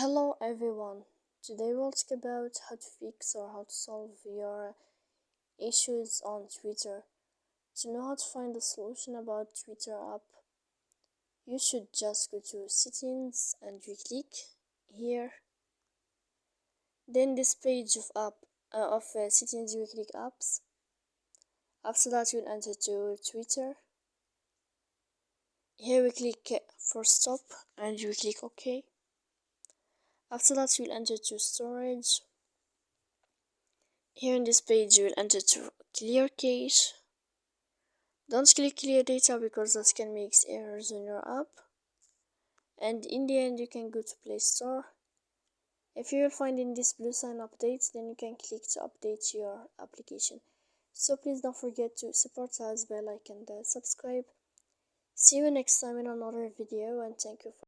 Hello everyone, today we'll talk about how to fix or how to solve your issues on Twitter. To know how to find a solution about Twitter app, you should just go to settings and you click here. Then this page of settings, you click apps. After that you'll enter to Twitter. Here we click for stop and you click OK. After that you'll enter to storage. Here in this page you will enter to clear cache. Don't click clear data because that can make errors on your app. And in the end you can go to Play Store. If you will find in this blue sign update, then you can click to update your application. So please don't forget to support us by like and subscribe. See you next time in another video, and thank you for